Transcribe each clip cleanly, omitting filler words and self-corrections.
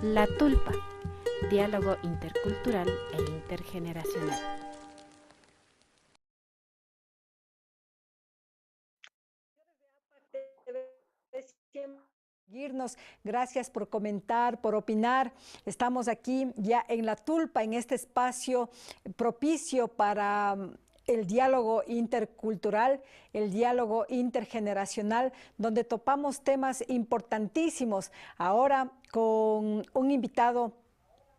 La Tulpa, diálogo intercultural e intergeneracional. Gracias por comentar, por opinar. Estamos aquí ya en La Tulpa, en este espacio propicio para el diálogo intercultural, el diálogo intergeneracional, donde topamos temas importantísimos. Ahora con un invitado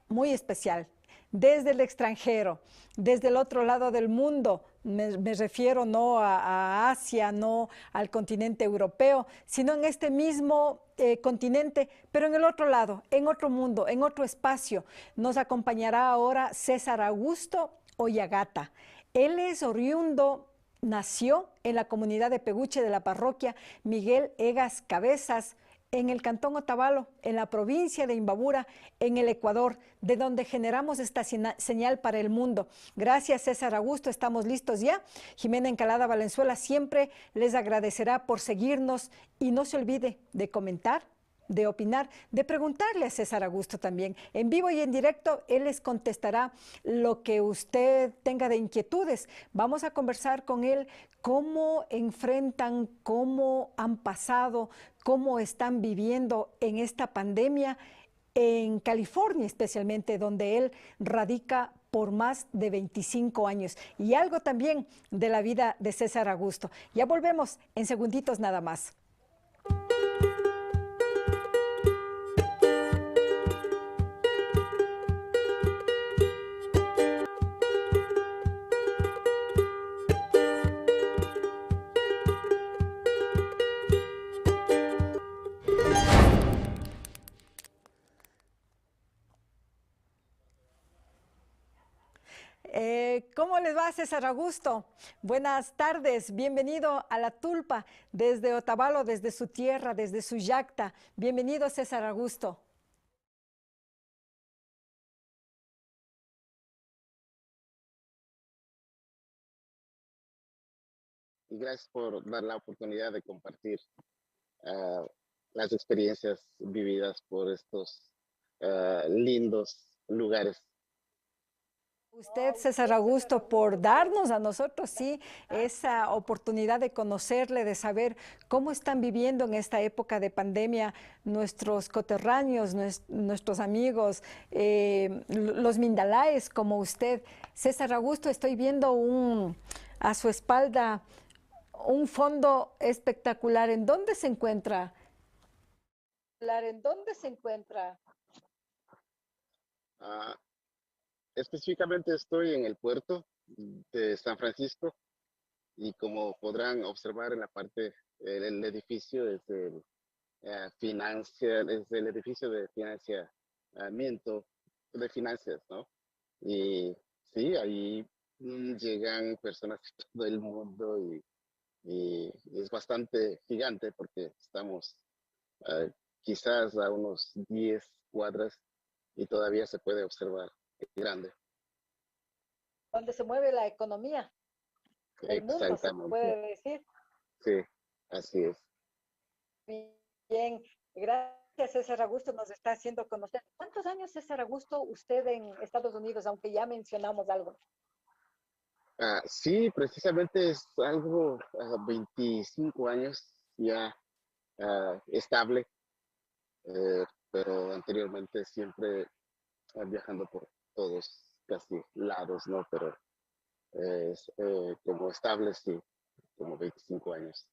muy especial, desde el extranjero, desde el otro lado del mundo. Me refiero no a Asia, no al continente europeo, sino en este mismo continente, pero en el otro lado, en otro mundo, en otro espacio. Nos acompañará ahora César Augusto Oyagata. Él es oriundo, nació en la comunidad de Peguche de la parroquia Miguel Egas Cabezas, en el cantón Otavalo, en la provincia de Imbabura, en el Ecuador, de donde generamos esta señal para el mundo. Gracias, César Augusto, estamos listos ya. Jimena Encalada Valenzuela siempre les agradecerá por seguirnos y no se olvide de comentar, de opinar, de preguntarle a César Augusto también. En vivo y en directo, él les contestará lo que usted tenga de inquietudes. Vamos a conversar con él cómo enfrentan, cómo han pasado, cómo están viviendo en esta pandemia en California, especialmente donde él radica por más de 25 años. Y algo también de la vida de César Augusto. Ya volvemos en segunditos nada más. ¿Cómo les va, César Augusto? Buenas tardes, bienvenido a La Tulpa, desde Otavalo, desde su tierra, desde su yacta. Bienvenido, César Augusto. Y gracias por dar la oportunidad de compartir uh, las experiencias vividas por estos lindos lugares. Usted, César Augusto, por darnos a nosotros, sí, esa oportunidad de conocerle, de saber cómo están viviendo en esta época de pandemia nuestros coterráneos, nuestros amigos, los mindalaes como usted. César Augusto, estoy viendo a su espalda un fondo espectacular. ¿En dónde se encuentra? ¿En dónde se encuentra? Específicamente estoy en el puerto de San Francisco y como podrán observar en la parte, el edificio es el, es el edificio de financiamiento de finanzas, ¿no? Y sí, ahí llegan personas de todo el mundo y es bastante gigante porque estamos uh, quizás a unos 10 cuadras y todavía se puede observar grande. Donde se mueve la economía del mundo, se Exactamente. puede decir. Sí, así es. Bien, gracias, César Augusto, nos está haciendo conocer. ¿Cuántos años, César Augusto, usted en Estados Unidos, aunque ya mencionamos algo? Sí, precisamente es algo, 25 años ya estable, pero anteriormente siempre viajando por todos casi lados, ¿no? Pero como estable, sí, como 25 años.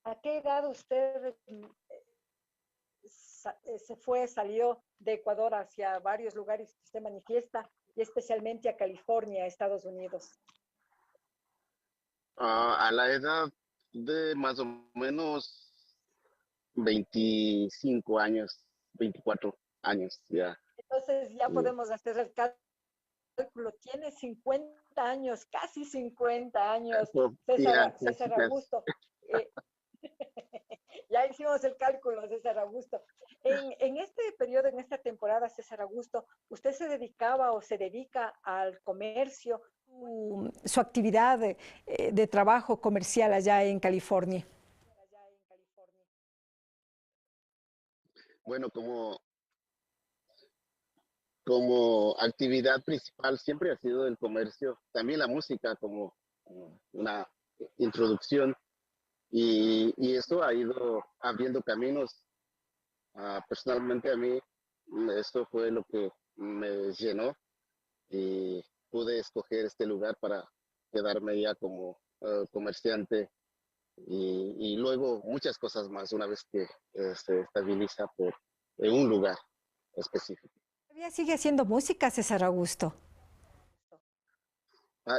¿A qué edad usted salió de Ecuador hacia varios lugares que usted manifiesta, y especialmente a California, Estados Unidos? A la edad de más o menos 25 años, 24 años ya. Entonces ya podemos hacer el cálculo. Tiene 50 años, casi 50 años, Ya, César casi, casi. Augusto. Eh, Ya hicimos el cálculo, César Augusto. En este periodo, en esta temporada, César Augusto, ¿usted se dedicaba o se dedica al comercio? Su actividad de trabajo comercial allá en California. Bueno, como como actividad principal siempre ha sido el comercio, también la música como una introducción y esto ha ido abriendo caminos. Personalmente a mí esto fue lo que me llenó y pude escoger este lugar para quedarme ya como comerciante y luego muchas cosas más una vez que se estabiliza en un lugar específico. ¿Todavía sigue haciendo música, César Augusto?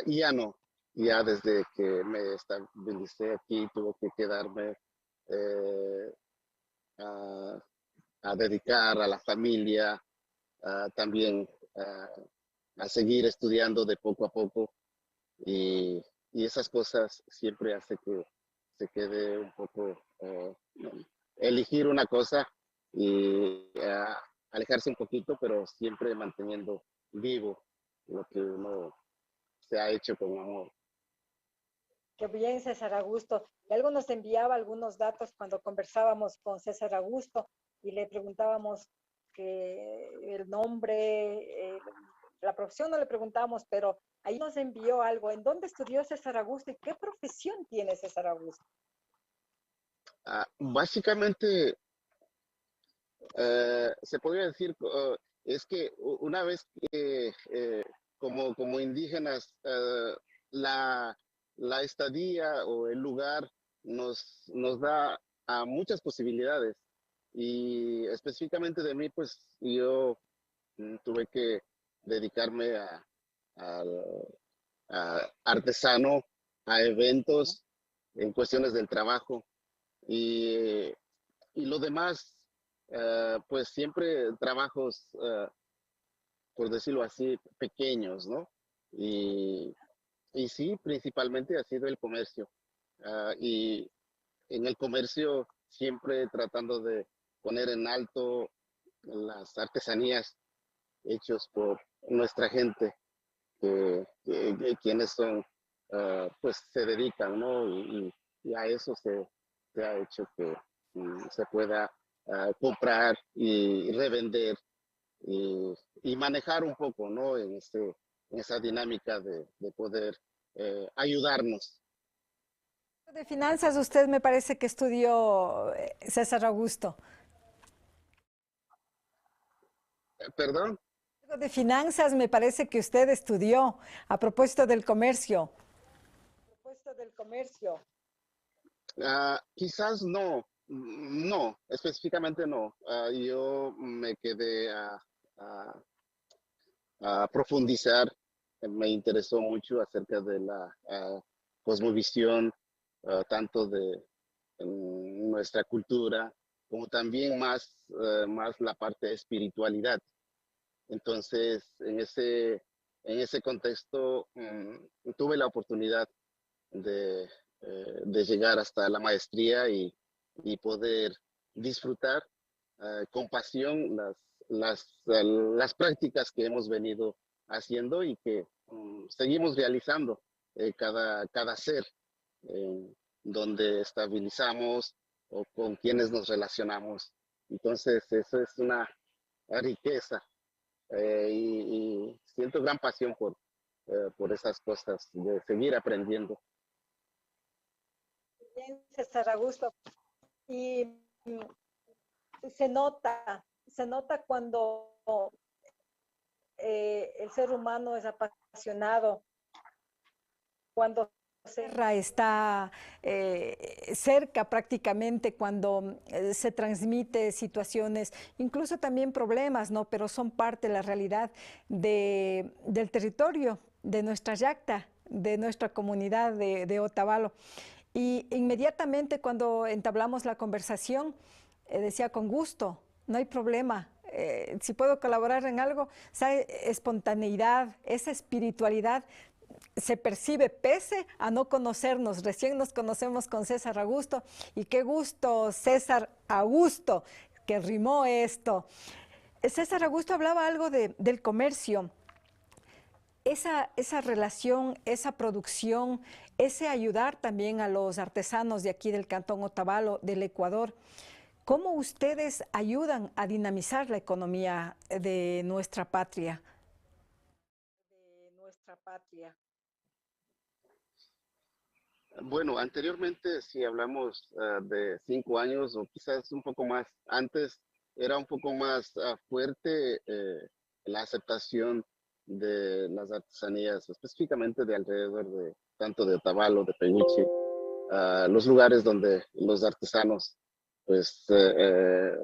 Y ya no, ya desde que me estabilicé aquí tuve que quedarme eh, a, a dedicar a la familia, también a seguir estudiando de poco a poco y esas cosas siempre hace que se quede un poco elegir una cosa y alejarse un poquito, pero siempre manteniendo vivo lo que uno se ha hecho con amor. Qué bien, César Augusto. Y algo nos enviaba algunos datos cuando conversábamos con César Augusto y le preguntábamos que el nombre, la profesión no le preguntábamos, pero ahí nos envió algo. ¿En dónde estudió César Augusto y qué profesión tiene César Augusto? Básicamente, se podría decir, es que una vez que como indígenas, la estadía o el lugar nos da a muchas posibilidades. Y específicamente de mí, pues yo tuve que dedicarme al- a artesano, a eventos, en cuestiones del trabajo. Y, y lo demás, pues siempre trabajos, por decirlo así, pequeños, ¿no? Y, y sí, principalmente ha sido el comercio. Y en el comercio siempre tratando de poner en alto las artesanías hechas por nuestra gente, quienes son, pues se dedican, ¿no? Y a eso se ha hecho que se pueda comprar y revender y manejar un poco, ¿no? En esa dinámica de poder ayudarnos. De finanzas, usted me parece que estudió César Augusto. Perdón, Algo de finanzas me parece que usted estudió a propósito del comercio. A propósito del comercio. quizás no, específicamente no. Yo me quedé a, a profundizar, me interesó mucho acerca de la cosmovisión, tanto de nuestra cultura, como también más la parte de espiritualidad. Entonces, en ese contexto, tuve la oportunidad de, de llegar hasta la maestría y poder disfrutar con pasión las prácticas que hemos venido haciendo y que seguimos realizando cada ser, donde estabilizamos o con quienes nos relacionamos. Entonces, eso es una riqueza y siento gran pasión por esas cosas, de seguir aprendiendo. Bien, César Augusto. Y se nota cuando el ser humano es apasionado, cuando está cerca prácticamente, cuando se transmite situaciones, incluso también problemas, ¿no? Pero son parte de la realidad del territorio, de nuestra yacta, de nuestra comunidad de Otavalo. Y inmediatamente cuando entablamos la conversación, decía con gusto, no hay problema. Si puedo colaborar en algo, esa espontaneidad, esa espiritualidad se percibe pese a no conocernos. Recién nos conocemos con César Augusto y qué gusto, César Augusto, que rimó esto. César Augusto hablaba algo del comercio. Esa relación, esa producción, ese ayudar también a los artesanos de aquí del Cantón Otavalo, del Ecuador. ¿Cómo ustedes ayudan a dinamizar la economía de nuestra patria? Bueno, anteriormente, si hablamos de 5 años o quizás un poco más antes, era un poco más fuerte la aceptación de las artesanías, específicamente de alrededor de tanto de Otavalo, de Peguchi, los lugares donde los artesanos pues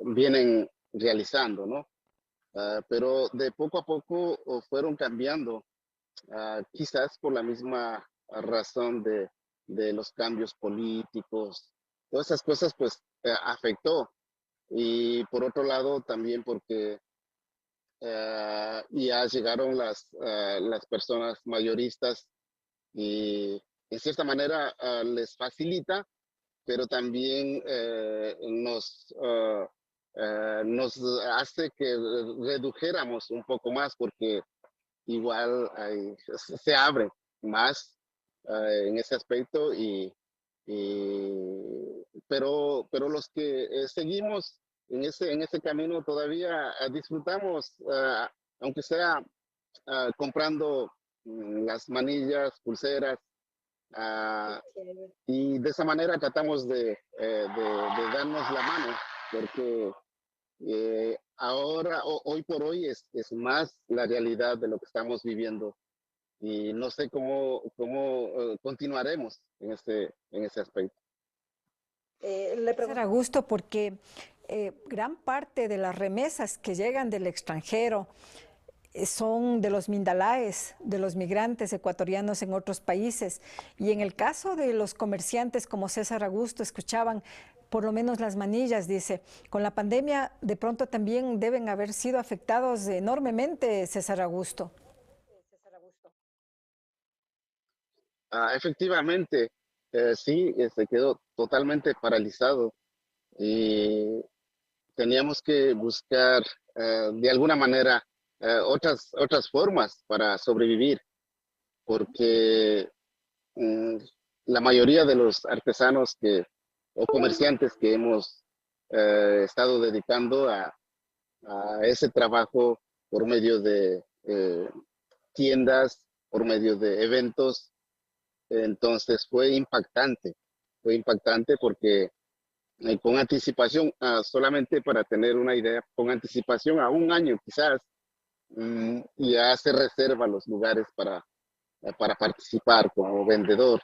vienen realizando, ¿no? Pero de poco a poco fueron cambiando, quizás por la misma razón de los cambios políticos, todas esas cosas pues afectó. Y por otro lado también porque ya llegaron las personas mayoristas y en cierta manera les facilita, pero también nos hace que redujéramos un poco más porque igual se abre más en ese aspecto pero los que seguimos en ese camino todavía disfrutamos, aunque sea comprando las manillas, pulseras, y de esa manera tratamos de darnos la mano, porque ahora, hoy por hoy, es más la realidad de lo que estamos viviendo y no sé cómo continuaremos en ese aspecto. Le pregunto a gusto porque gran parte de las remesas que llegan del extranjero son de los mindalaes, de los migrantes ecuatorianos en otros países. Y en el caso de los comerciantes como César Augusto, escuchaban por lo menos las manillas, dice, con la pandemia de pronto también deben haber sido afectados enormemente, César Augusto. Efectivamente, sí, se quedó totalmente paralizado y teníamos que buscar de alguna manera otras formas para sobrevivir, porque mm, la mayoría de los artesanos o comerciantes que hemos estado dedicando a ese trabajo por medio de tiendas, por medio de eventos, entonces fue impactante porque con anticipación, solamente para tener una idea, con anticipación a un año quizás, ya se reserva los lugares para participar como vendedor.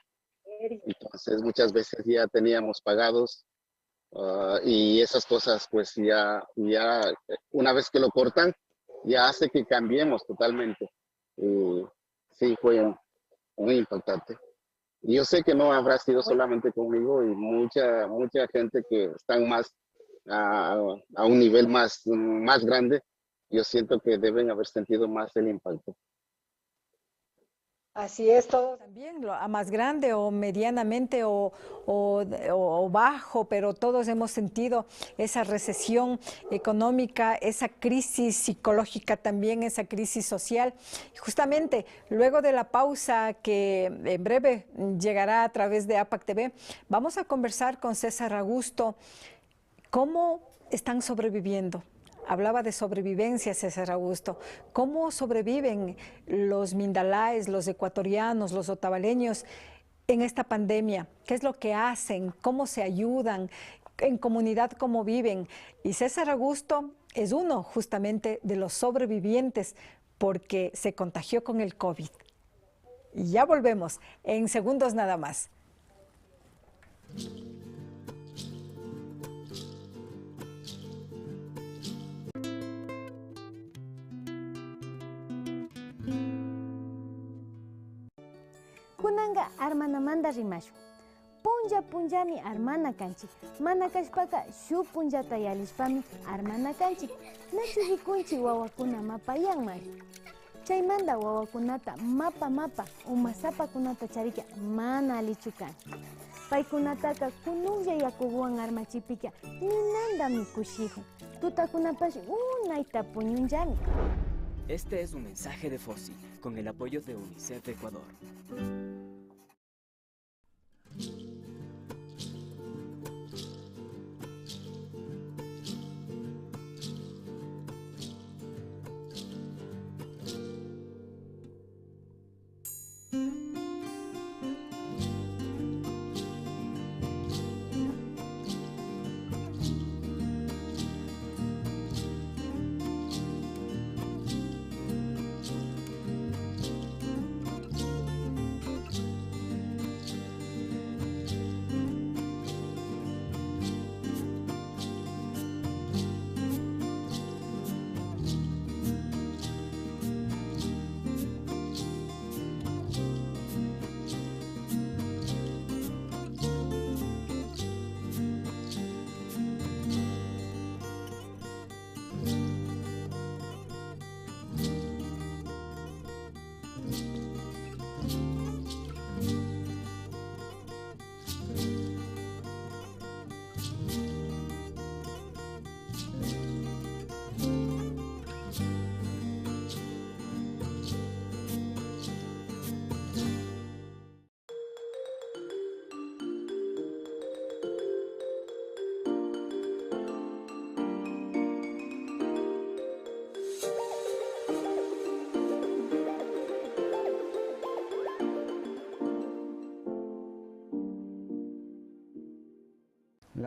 Entonces muchas veces ya teníamos pagados, y esas cosas pues ya una vez que lo cortan, ya hace que cambiemos totalmente. Y sí, fue muy impactante. Y yo sé que no habrá sido solamente conmigo y mucha gente que están más a, a un nivel más grande. Yo siento que deben haber sentido más el impacto. Así es, todo también, a más grande o medianamente o bajo, pero todos hemos sentido esa recesión económica, esa crisis psicológica también, esa crisis social. Justamente luego de la pausa que en breve llegará a través de APAC TV, vamos a conversar con César Augusto. ¿Cómo están sobreviviendo? Hablaba de sobrevivencia, César Augusto. ¿Cómo sobreviven los mindalaes, los ecuatorianos, los otavaleños en esta pandemia? ¿Qué es lo que hacen? ¿Cómo se ayudan? ¿En comunidad cómo viven? Y César Augusto es uno justamente de los sobrevivientes porque se contagió con el COVID. Y ya volvemos en segundos nada más. Kunanga armanamanda rimashu. Punjami armana kanchik. Mana kashpaka shu punjata yalishpami armana kanchik. Nachu rikunchi wawakuna mapayanmari. Chaymanda wawakunata mapa umasapa kunata charika mana alichukan. Paykunataka kunuklla yakuwan armachipika ninanda mikushihu. Tutakunapash unayta puñunllami. Este es un mensaje de FOSI, con el apoyo de UNICEF Ecuador.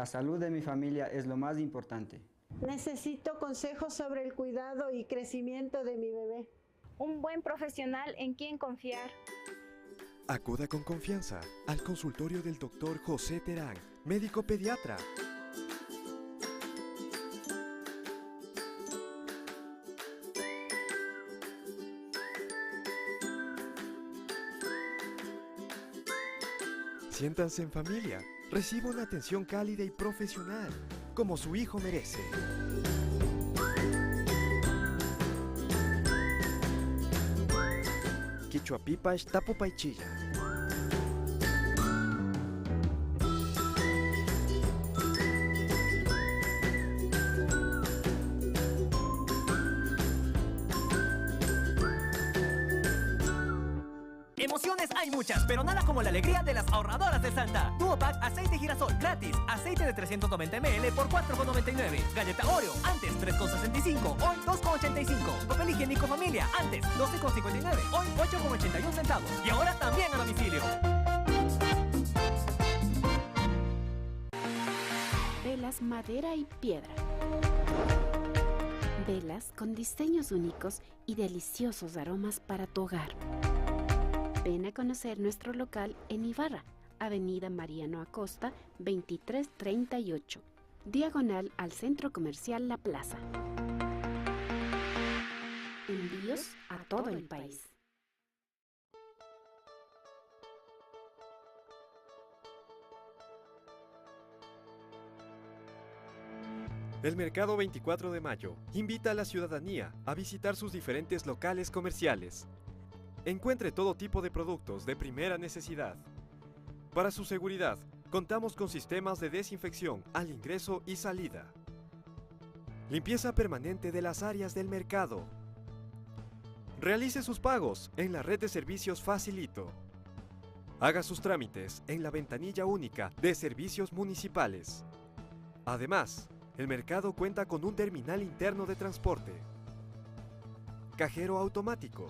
La salud de mi familia es lo más importante. Necesito consejos sobre el cuidado y crecimiento de mi bebé. Un buen profesional en quien confiar. Acuda con confianza al consultorio del Dr. José Terán, médico pediatra. Siéntanse en familia. Reciba una atención cálida y profesional, como su hijo merece. Quichuapipash Tapupaichilla. Emociones hay muchas, pero nada como la alegría de las ahorradoras de Santa. Duopack aceite girasol gratis, aceite de 390 ml por 4,99. Galleta Oreo, antes 3,65, hoy 2,85. Papel higiénico familia, antes 12,59, hoy 8,81 centavos. Y ahora también a domicilio. Velas, madera y piedra. Velas con diseños únicos y deliciosos aromas para tu hogar. Ven a conocer nuestro local en Ibarra, Avenida Mariano Acosta, 2338, diagonal al Centro Comercial La Plaza. Envíos a todo el país. El Mercado 24 de Mayo invita a la ciudadanía a visitar sus diferentes locales comerciales. Encuentre todo tipo de productos de primera necesidad. Para su seguridad, contamos con sistemas de desinfección al ingreso y salida. Limpieza permanente de las áreas del mercado. Realice sus pagos en la red de servicios Facilito. Haga sus trámites en la ventanilla única de servicios municipales. Además, el mercado cuenta con un terminal interno de transporte, cajero automático,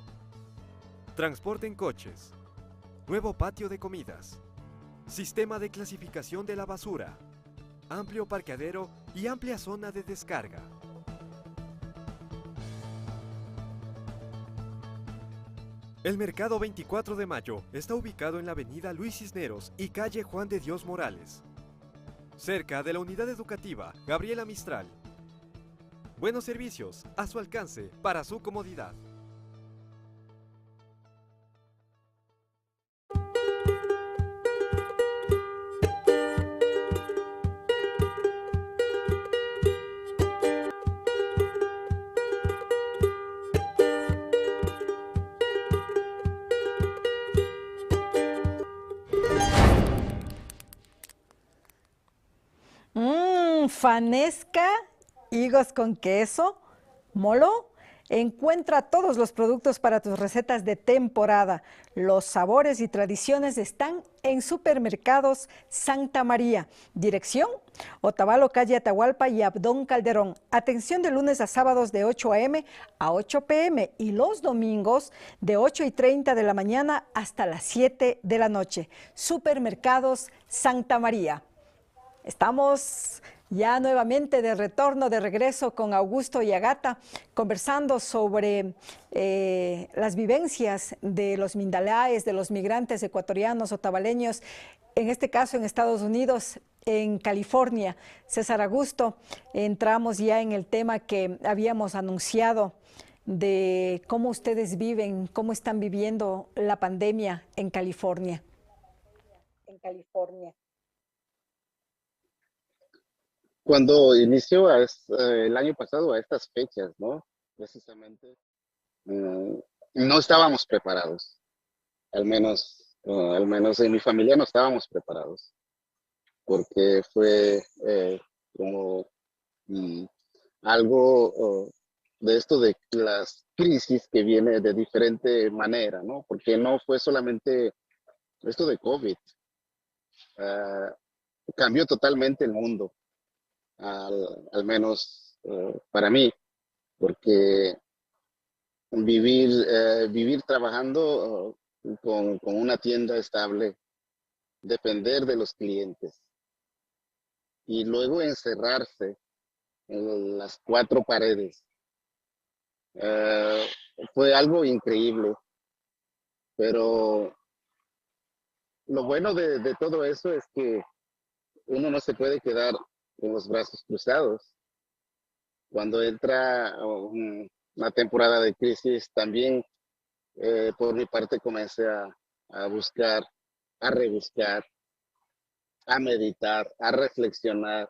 transporte en coches, nuevo patio de comidas, sistema de clasificación de la basura, amplio parqueadero y amplia zona de descarga. El Mercado 24 de Mayo está ubicado en la avenida Luis Cisneros y calle Juan de Dios Morales, cerca de la unidad educativa Gabriela Mistral. Buenos servicios a su alcance para su comodidad. Fanesca, higos con queso, molo. Encuentra todos los productos para tus recetas de temporada. Los sabores y tradiciones están en Supermercados Santa María. Dirección: Otavalo, calle Atahualpa y Abdón Calderón. Atención de lunes a sábados de 8 a.m. a 8 p.m. y los domingos de 8:30 de la mañana hasta las 7 de la noche. Supermercados Santa María. Estamos ya nuevamente de retorno, de regreso con Augusto y Agata, conversando sobre las vivencias de los mindalaes, de los migrantes ecuatorianos otavaleños, en este caso en Estados Unidos, en California. César Augusto, entramos ya en el tema que habíamos anunciado de cómo ustedes viven, cómo están viviendo la pandemia en California. Cuando inició el año pasado a estas fechas, ¿no? Precisamente, no estábamos preparados. Al menos en mi familia no estábamos preparados, porque fue como algo de esto de las crisis que viene de diferente manera, ¿no? Porque no fue solamente esto de COVID, cambió totalmente el mundo. Al menos para mí, porque vivir trabajando con una tienda estable, depender de los clientes y luego encerrarse en las cuatro paredes. Fue algo increíble, pero lo bueno de todo eso es que uno no se puede quedar con los brazos cruzados. Cuando entra una temporada de crisis, también por mi parte comencé a buscar, a rebuscar, a meditar, a reflexionar,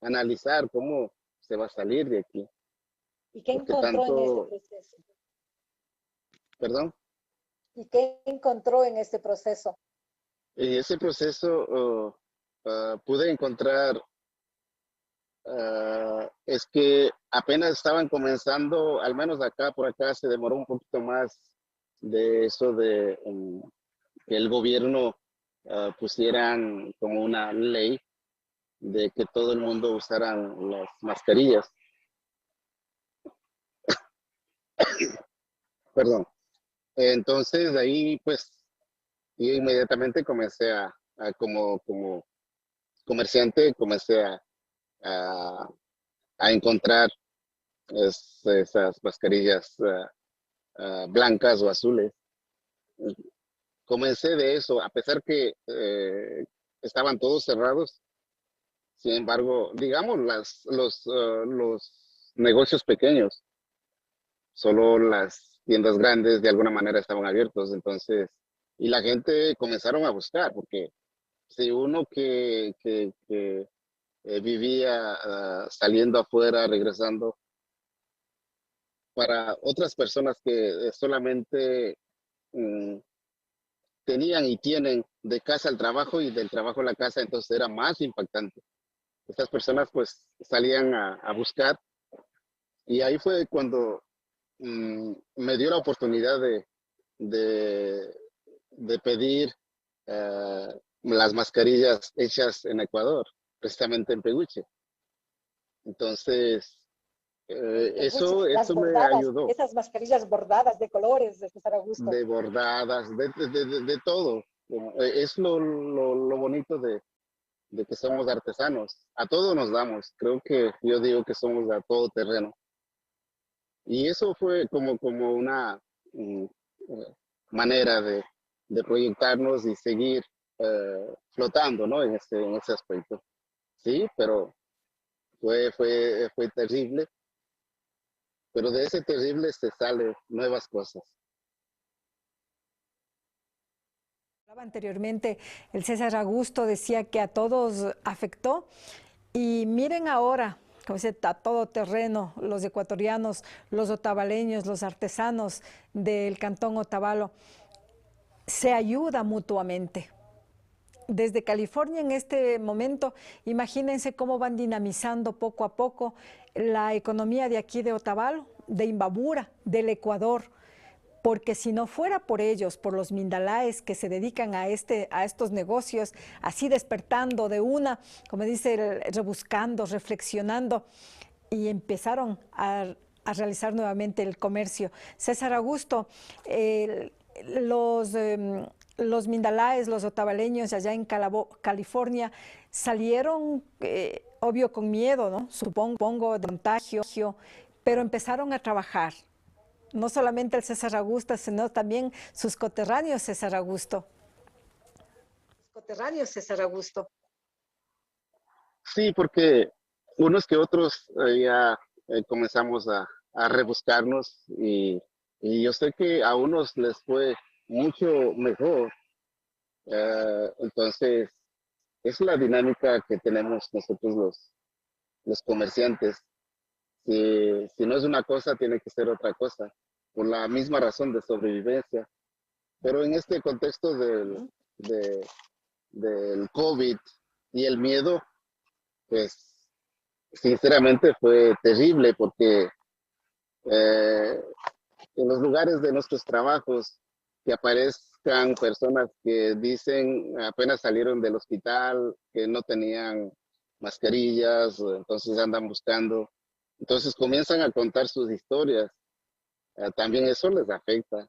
a analizar cómo se va a salir de aquí. ¿Y qué Porque encontró en este tanto, proceso? perdón, ¿Y qué encontró en este proceso? en ese proceso pude encontrar, es que apenas estaban comenzando, al menos acá, por acá se demoró un poquito más de eso de que el gobierno pusieran como una ley de que todo el mundo usaran las mascarillas. Perdón. Entonces, de ahí, pues, yo inmediatamente comencé como comerciante, comencé a, a encontrar esas mascarillas blancas o azules. Comencé de eso, a pesar que estaban todos cerrados. Sin embargo, digamos, los negocios pequeños, solo las tiendas grandes de alguna manera estaban abiertos. Entonces, y la gente comenzaron a buscar, porque si uno que vivía saliendo afuera, regresando, para otras personas que solamente tenían y tienen de casa al trabajo y del trabajo a la casa, entonces era más impactante. Estas personas pues salían a buscar y ahí fue cuando me dio la oportunidad de pedir las mascarillas hechas en Ecuador, precisamente en Peguche. Entonces, eso Las me bordadas, ayudó. esas mascarillas bordadas de colores de César Augusto. De bordadas, de todo. Es lo bonito de que somos artesanos. A todo nos damos. Creo que yo digo que somos a todo terreno. Y eso fue como una manera de proyectarnos y seguir flotando, ¿no? En ese aspecto. Sí, pero fue terrible. Pero de ese terrible se salen nuevas cosas. Anteriormente, el César Augusto decía que a todos afectó y miren ahora, como dice, a todo terreno, los ecuatorianos, los otavaleños, los artesanos del Cantón Otavalo, se ayuda mutuamente. Desde California en este momento, imagínense cómo van dinamizando poco a poco la economía de aquí de Otavalo, de Imbabura, del Ecuador, porque si no fuera por ellos, por los mindalaes que se dedican a estos negocios, así despertando de una, como dice, rebuscando, reflexionando, y empezaron a realizar nuevamente el comercio. César Augusto, los mindalaes, los otavaleños allá en California, salieron, obvio, con miedo, ¿no? Supongo, de contagio, pero empezaron a trabajar. No solamente el César Augusto, sino también sus coterráneos César Augusto. Sí, porque unos que otros ya comenzamos a rebuscarnos y yo sé que a unos les fue mucho mejor. Entonces, es la dinámica que tenemos nosotros los comerciantes. Si no es una cosa, tiene que ser otra cosa, por la misma razón de sobrevivencia. Pero en este contexto del COVID y el miedo, pues sinceramente fue terrible porque en los lugares de nuestros trabajos que aparezcan personas que dicen apenas salieron del hospital, que no tenían mascarillas, entonces andan buscando. Entonces comienzan a contar sus historias. También eso les afecta.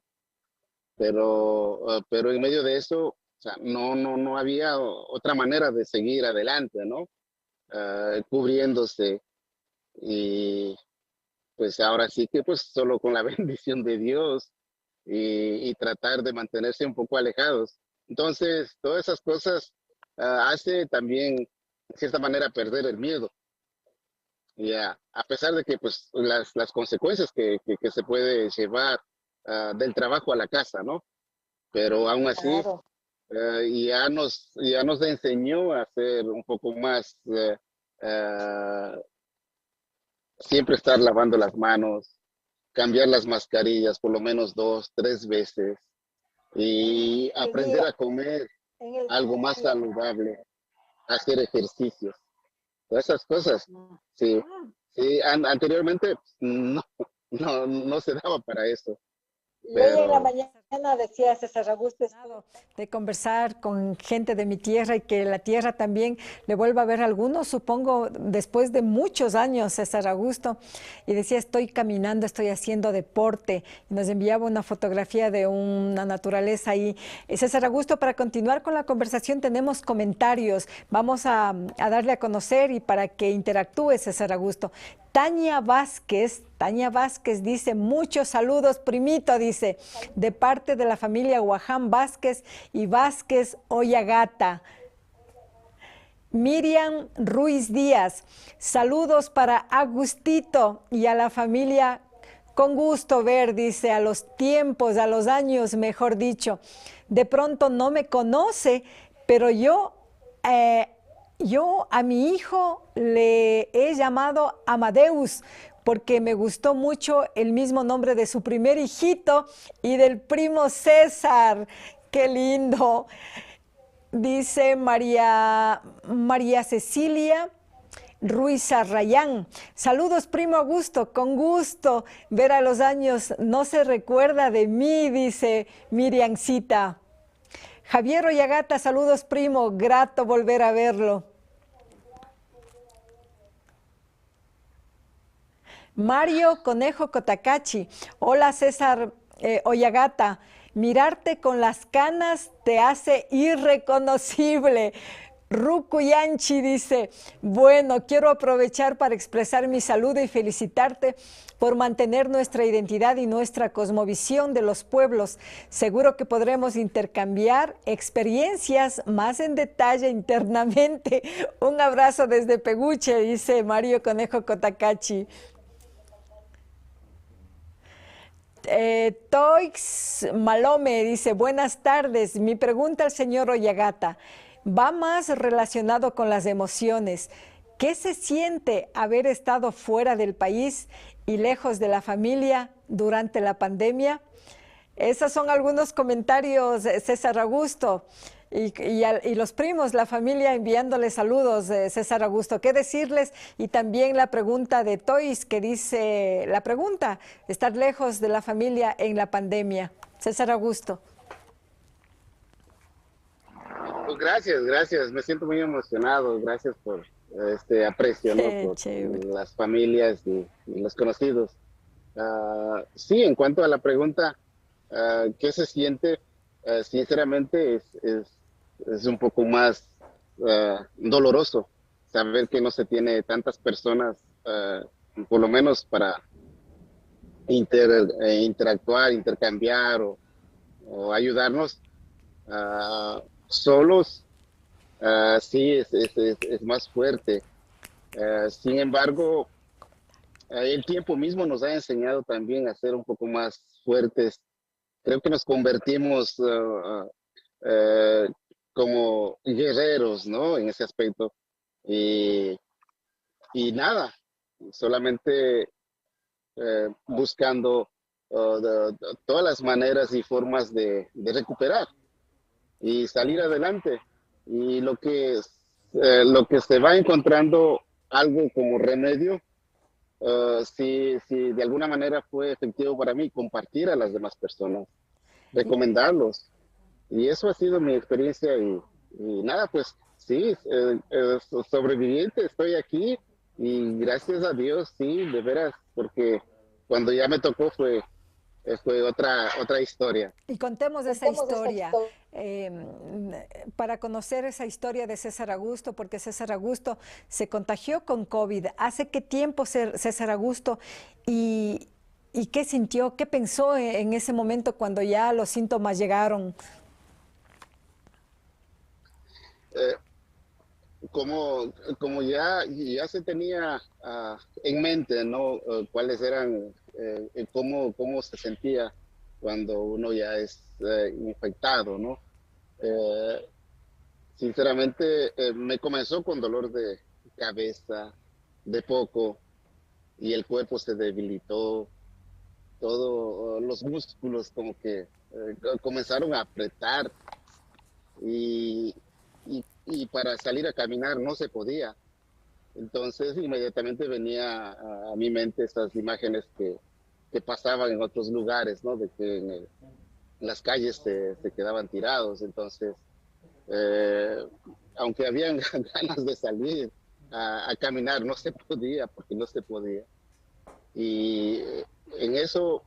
Pero en medio de eso, o sea, no había otra manera de seguir adelante, ¿no? cubriéndose y pues ahora sí que pues solo con la bendición de Dios y tratar de mantenerse un poco alejados. Entonces, todas esas cosas hace también, de cierta manera, perder el miedo. Y a pesar de que pues las consecuencias que se puede llevar del trabajo a la casa, ¿no? Pero aún así, Claro. ya nos enseñó a ser un poco más, siempre estar lavando las manos, cambiar las mascarillas por lo menos 2, 3 veces y El aprender día, a comer en el algo más día. saludable, hacer ejercicios, todas esas cosas. Sí, sí, anteriormente no se daba para eso, Y hoy en la pero mañana decía César Augusto de conversar con gente de mi tierra y que la tierra también le vuelva a ver a algunos, supongo, después de muchos años, César Augusto, y decía, estoy caminando, estoy haciendo deporte, y nos enviaba una fotografía de una naturaleza ahí. César Augusto, para continuar con la conversación tenemos comentarios, vamos a darle a conocer y para que interactúe César Augusto. Tania Vázquez dice, muchos saludos, primito, dice, de parte de la familia Guaján Vázquez y Vázquez Oyagata. Miriam Ruiz Díaz, saludos para Agustito y a la familia, con gusto ver, dice, a los tiempos, a los años, mejor dicho. De pronto no me conoce, pero yo a mi hijo le he llamado Amadeus porque me gustó mucho el mismo nombre de su primer hijito y del primo César. ¡Qué lindo! Dice María Cecilia Ruiz Arrayán. Saludos, primo Augusto, con gusto ver a los años. No se recuerda de mí, dice Miriamcita. Javier Oyagata, saludos, primo, grato volver a verlo. Mario Conejo Cotacachi, hola César Oyagata, mirarte con las canas te hace irreconocible. Ruku Yanchi dice, bueno, quiero aprovechar para expresar mi saludo y felicitarte por mantener nuestra identidad y nuestra cosmovisión de los pueblos. Seguro que podremos intercambiar experiencias más en detalle internamente. Un abrazo desde Peguche, dice Mario Conejo Cotacachi. Toix Malome dice, buenas tardes, mi pregunta al señor Oyagata va más relacionado con las emociones. ¿Qué se siente haber estado fuera del país y lejos de la familia durante la pandemia? Esos son algunos comentarios, César Augusto. Y los primos, la familia enviándoles saludos, César Augusto. ¿Qué decirles? Y también la pregunta de Toys que dice, la pregunta, estar lejos de la familia en la pandemia. César Augusto. Pues gracias, me siento muy emocionado, gracias por este aprecio, ¿no? Por las familias y los conocidos. Sí, en cuanto a la pregunta, ¿qué se siente? Sinceramente es un poco más doloroso saber que no se tiene tantas personas, por lo menos para interactuar, intercambiar o ayudarnos. Solos, sí, es más fuerte. Sin embargo, el tiempo mismo nos ha enseñado también a ser un poco más fuertes. Creo que nos convertimos como guerreros, ¿no? En ese aspecto. Y nada, solamente buscando todas las maneras y formas de recuperar y salir adelante. Y lo que se va encontrando algo como remedio, si de alguna manera fue efectivo para mí, compartir a las demás personas, recomendarlos. Y eso ha sido mi experiencia y nada, pues sí, sobreviviente, estoy aquí y gracias a Dios, sí, de veras, porque cuando ya me tocó fue fue otra historia. Y contemos esa historia. Para conocer esa historia de César Augusto, porque César Augusto se contagió con COVID. ¿Hace qué tiempo César Augusto? ¿Y qué sintió? ¿Qué pensó en ese momento cuando ya los síntomas llegaron? Como ya se tenía en mente, ¿no? Cuáles eran, cómo se sentía cuando uno ya es infectado, ¿no? Sinceramente, me comenzó con dolor de cabeza, de poco, y el cuerpo se debilitó, todos los músculos como que comenzaron a apretar y para salir a caminar no se podía. Entonces inmediatamente venía a mi mente estas imágenes que pasaban en otros lugares, ¿no? De que en las calles se quedaban tirados. Entonces, aunque habían ganas de salir a caminar, no se podía, porque no se podía. Y en eso,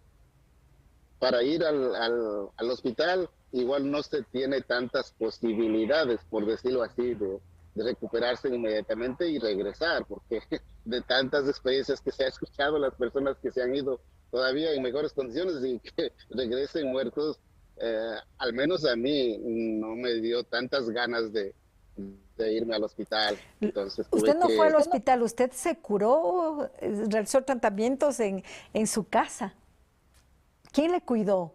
para ir al hospital, igual no se tiene tantas posibilidades, por decirlo así, de recuperarse inmediatamente y regresar, porque de tantas experiencias que se ha escuchado, las personas que se han ido todavía en mejores condiciones y que regresen muertos, al menos a mí no me dio tantas ganas de irme al hospital. Entonces, usted no fue al hospital, usted se curó, realizó tratamientos en su casa. ¿Quién le cuidó?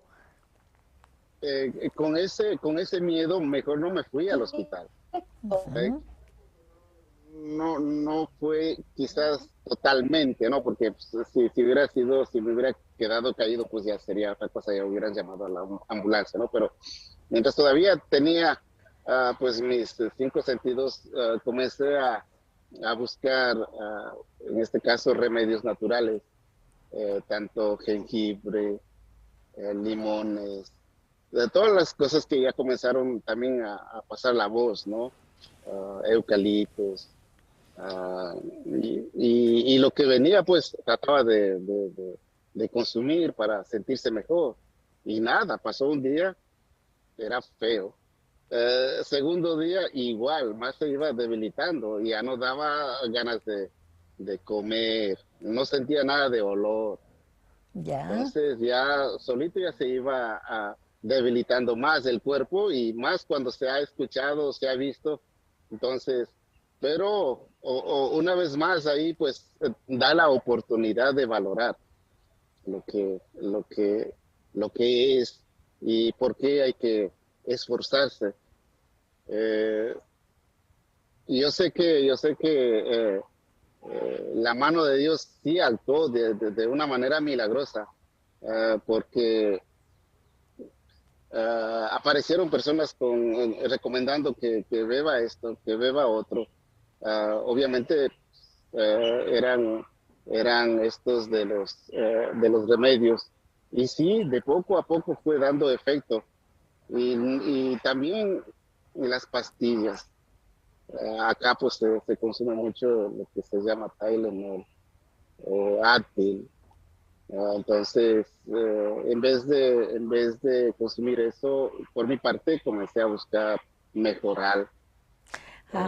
Con ese miedo, mejor no me fui al hospital. No fue quizás totalmente, ¿no? Porque pues, si me hubiera quedado caído, pues ya sería otra cosa, ya hubieran llamado a la ambulancia, ¿no? Pero mientras todavía tenía pues mis 5 sentidos, comencé a buscar, en este caso, remedios naturales, tanto jengibre, limones, de todas las cosas que ya comenzaron también a pasar la voz, ¿no? Eucaliptos, y lo que venía, pues trataba de consumir para sentirse mejor. Y nada, pasó un día, era feo. Segundo día, igual, más se iba debilitando, ya no daba ganas de comer, no sentía nada de olor. Entonces ya solito ya se iba debilitando más el cuerpo y más cuando se ha escuchado, se ha visto. Entonces, pero una vez más ahí pues da la oportunidad de valorar lo que es y por qué hay que esforzarse. Yo sé que la mano de Dios sí actuó de una manera milagrosa, porque aparecieron personas recomendando que beba esto, que beba otro. Obviamente eran estos de los remedios, y sí, de poco a poco fue dando efecto. Y también las pastillas. Acá pues se consume mucho lo que se llama Tylenol o Advil. Entonces, en vez de consumir eso, por mi parte comencé a buscar mejorar. Que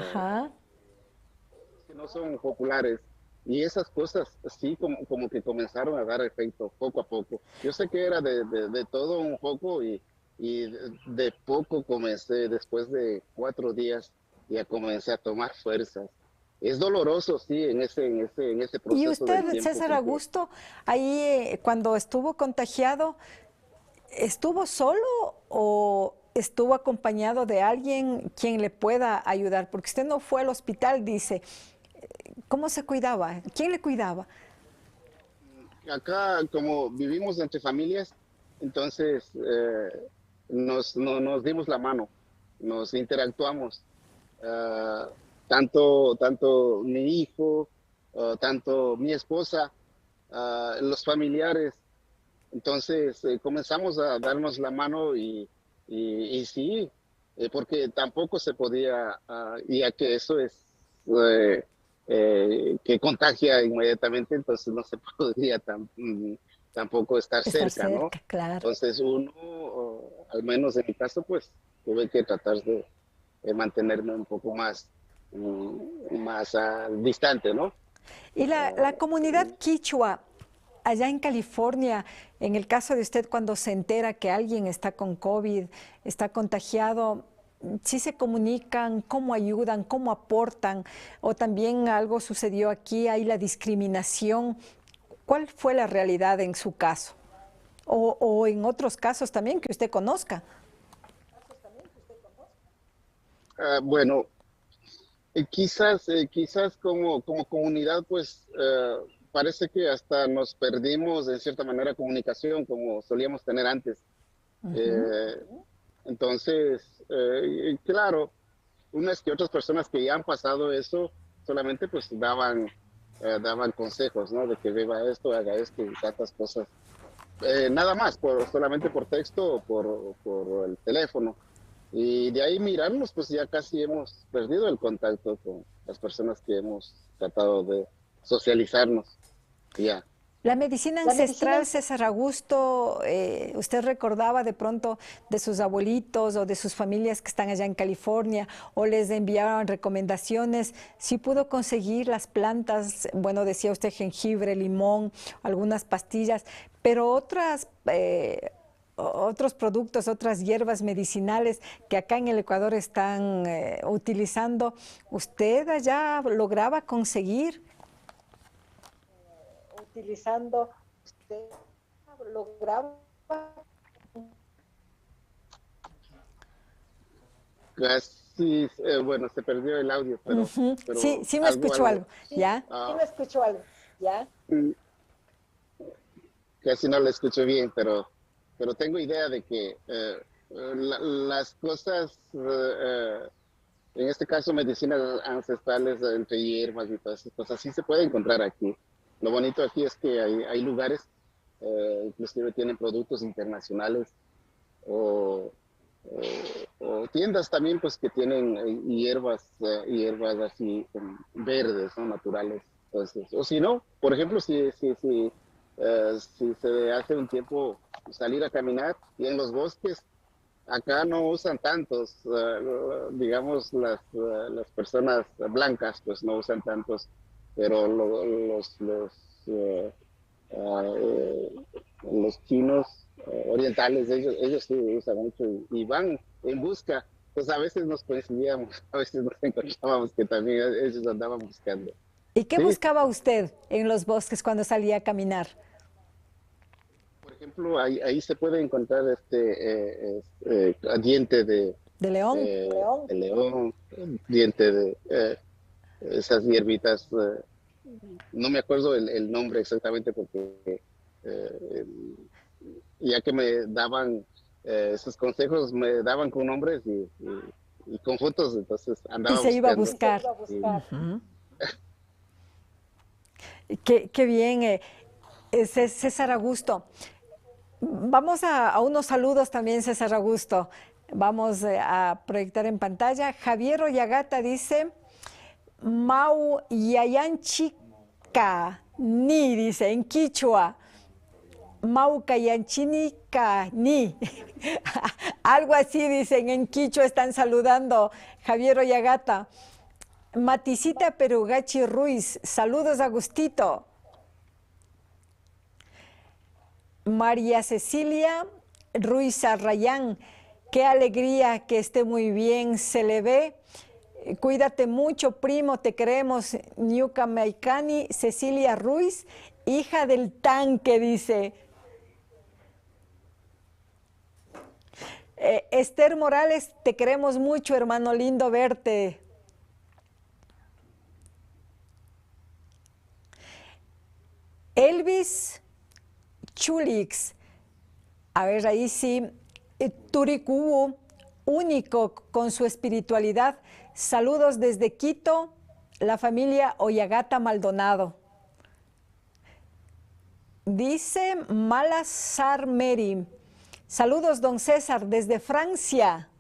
no son populares. Y esas cosas sí como que comenzaron a dar efecto poco a poco. Yo sé que era de todo un poco y de poco comencé, después de 4 días, ya comencé a tomar fuerzas. Es doloroso, sí, en ese proceso. ¿Y usted, César Augusto, ahí cuando estuvo contagiado, estuvo solo o estuvo acompañado de alguien quien le pueda ayudar? Porque usted no fue al hospital, dice. ¿Cómo se cuidaba? ¿Quién le cuidaba? Acá, como vivimos entre familias, entonces nos dimos la mano, nos interactuamos. Tanto mi hijo, tanto mi esposa, los familiares. Entonces comenzamos a darnos la mano y sí, porque tampoco se podía, ya que eso es que contagia inmediatamente, entonces no se podía tampoco estar cerca, ¿no? Claro. Entonces uno, al menos en mi caso, pues tuve que tratar de mantenerme un poco más, más distante, ¿no? Y la comunidad quichua, allá en California, en el caso de usted, cuando se entera que alguien está con COVID, está contagiado, ¿sí se comunican? ¿Cómo ayudan? ¿Cómo aportan? O también algo sucedió aquí, hay la discriminación. ¿Cuál fue la realidad en su caso? O en otros casos también que usted conozca. Bueno, quizás como comunidad, pues parece que hasta nos perdimos en cierta manera comunicación como solíamos tener antes. Entonces, claro, unas que otras personas que ya han pasado eso, solamente pues daban consejos, ¿no? De que beba esto, haga esto y tantas cosas. Nada más, solamente por texto o por el teléfono. Y de ahí mirarnos, pues ya casi hemos perdido el contacto con las personas que hemos tratado de socializarnos. Ya. La medicina ancestral, César Augusto, ¿usted recordaba de pronto de sus abuelitos o de sus familias que están allá en California o les enviaban recomendaciones? ¿Sí pudo conseguir las plantas? Bueno, decía usted jengibre, limón, algunas pastillas, pero otros productos, otras hierbas medicinales que acá en el Ecuador están utilizando, ¿usted allá lograba conseguir? Utilizando, usted lograba. Casi, bueno, se perdió el audio, pero, pero sí me escuchó algo, ¿ya? Sí me escuchó algo, ¿ya? Casi no lo escucho bien, pero tengo idea de que las cosas, en este caso medicinas ancestrales entre hierbas y todas esas cosas, sí se puede encontrar aquí. Lo bonito aquí es que hay lugares, inclusive tienen productos internacionales o tiendas también pues que tienen hierbas así verdes, ¿no? Naturales. Entonces, o si no, por ejemplo, si se hace un tiempo salir a caminar y en los bosques, acá no usan tantos, digamos las personas blancas pues no usan tantos, pero los chinos orientales, ellos sí usan mucho y van en busca. Pues a veces nos coincidíamos, a veces nos encontrábamos que también ellos andaban buscando. ¿Y qué buscaba usted en los bosques cuando salía a caminar? Por ejemplo, ahí se puede encontrar diente de león, de león, diente de esas hierbitas. No me acuerdo el nombre exactamente porque ya que me daban esos consejos, me daban con nombres y con fotos, entonces andaba y se iba a buscar. Qué bien, César Augusto. Vamos a unos saludos también, César Augusto. Vamos a proyectar en pantalla. Javier Oyagata dice, Mau Yayanchica Ni, dice, en quichua. Mau Kayanchinica Ni. Algo así dicen, en quichua están saludando. Javier Oyagata. Maticita Perugachi Ruiz, saludos Agustito. María Cecilia Ruiz Arrayán, qué alegría que esté muy bien, se le ve. Cuídate mucho, primo, te queremos. Ñuca Maicani, Cecilia Ruiz, hija del tanque, dice. Esther Morales, te queremos mucho, hermano, lindo verte. Elvis Chulix, a ver, ahí sí, Turicú, único con su espiritualidad. Saludos desde Quito, la familia Oyagata Maldonado. Dice Malazar Meri, saludos don César desde Francia.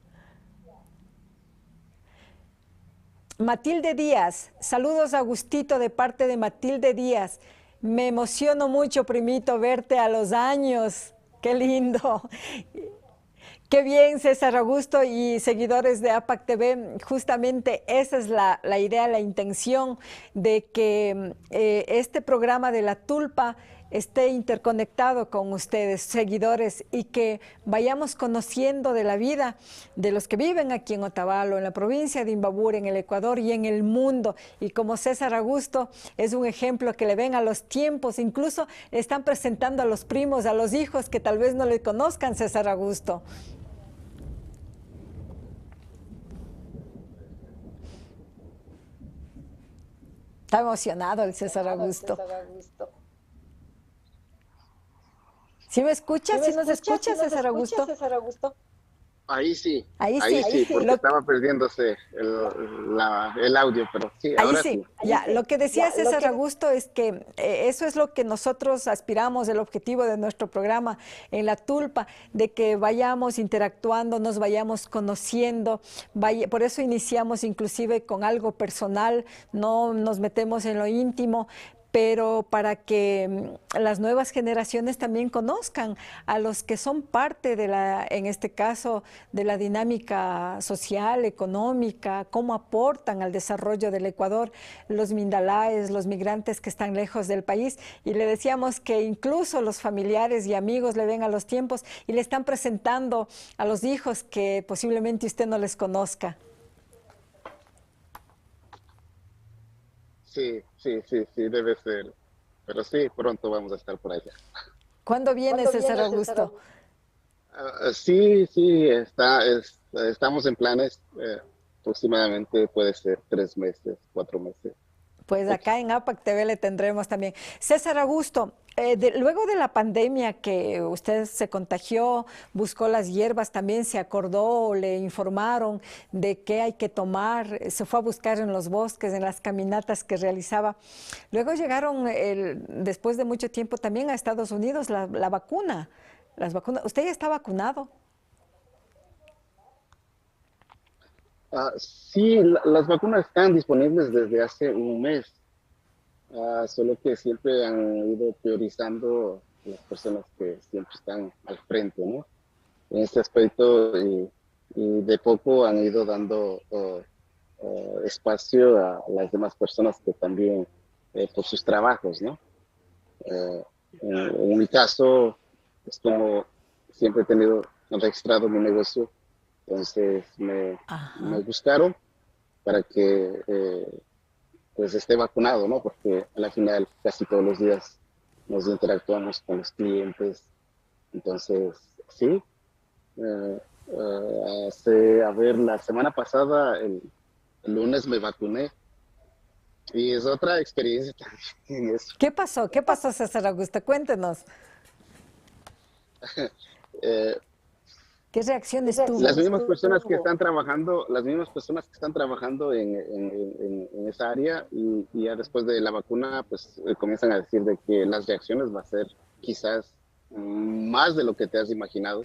Matilde Díaz, saludos Agustito de parte de Matilde Díaz. Me emociono mucho, primito, verte a los años. Qué lindo. Qué bien, César Augusto y seguidores de APAC TV. Justamente esa es la idea, la intención de que este programa de La Tulpa esté interconectado con ustedes, seguidores, y que vayamos conociendo de la vida de los que viven aquí en Otavalo, en la provincia de Imbabura, en el Ecuador y en el mundo. Y como César Augusto es un ejemplo que le ven a los tiempos, incluso le están presentando a los primos, a los hijos que tal vez no le conozcan, César Augusto. Está emocionado el César Augusto. ¿Sí me escuchas? ¿Sí nos escuchas, César Augusto? Ahí sí, Ahí sí, porque estaba perdiéndose el audio, pero sí, ahí ahora sí. sí. Ya, lo que decía César Augusto es que eso es lo que nosotros aspiramos, el objetivo de nuestro programa en La Tulpa, de que vayamos interactuando, nos vayamos conociendo, por eso iniciamos inclusive con algo personal, no nos metemos en lo íntimo, pero para que las nuevas generaciones también conozcan a los que son parte de en este caso, de la dinámica social, económica, cómo aportan al desarrollo del Ecuador los mindalaes, los migrantes que están lejos del país. Y le decíamos que incluso los familiares y amigos le ven a los tiempos y le están presentando a los hijos que posiblemente usted no les conozca. Sí, debe ser. Pero sí, pronto vamos a estar por allá. ¿Cuándo viene, César Augusto? Sí, estamos en planes. Aproximadamente puede ser 3 meses, 4 meses. Pues acá en APAC TV le tendremos también. César Augusto, luego de la pandemia que usted se contagió, buscó las hierbas, también se acordó, le informaron de qué hay que tomar, se fue a buscar en los bosques, en las caminatas que realizaba. Luego llegaron, después de mucho tiempo, también a Estados Unidos la vacuna. Las vacunas. ¿Usted ya está vacunado? Sí, las vacunas están disponibles desde hace un mes. Solo que siempre han ido priorizando las personas que siempre están al frente, ¿no? En este aspecto, y de poco han ido dando espacio a las demás personas que también, por sus trabajos, ¿no? En mi caso, es como siempre he tenido registrado mi negocio, entonces me buscaron para que pues esté vacunado, ¿no? Porque al final casi todos los días nos interactuamos con los clientes. Entonces, sí. La semana pasada, el lunes me vacuné. Y es otra experiencia también. ¿Qué pasó? ¿Qué pasó, César Augusto? Cuéntenos. ¿Qué reacciones tuvo? Las mismas personas que están trabajando, en esa área y ya después de la vacuna, pues comienzan a decir de que las reacciones va a ser quizás más de lo que te has imaginado,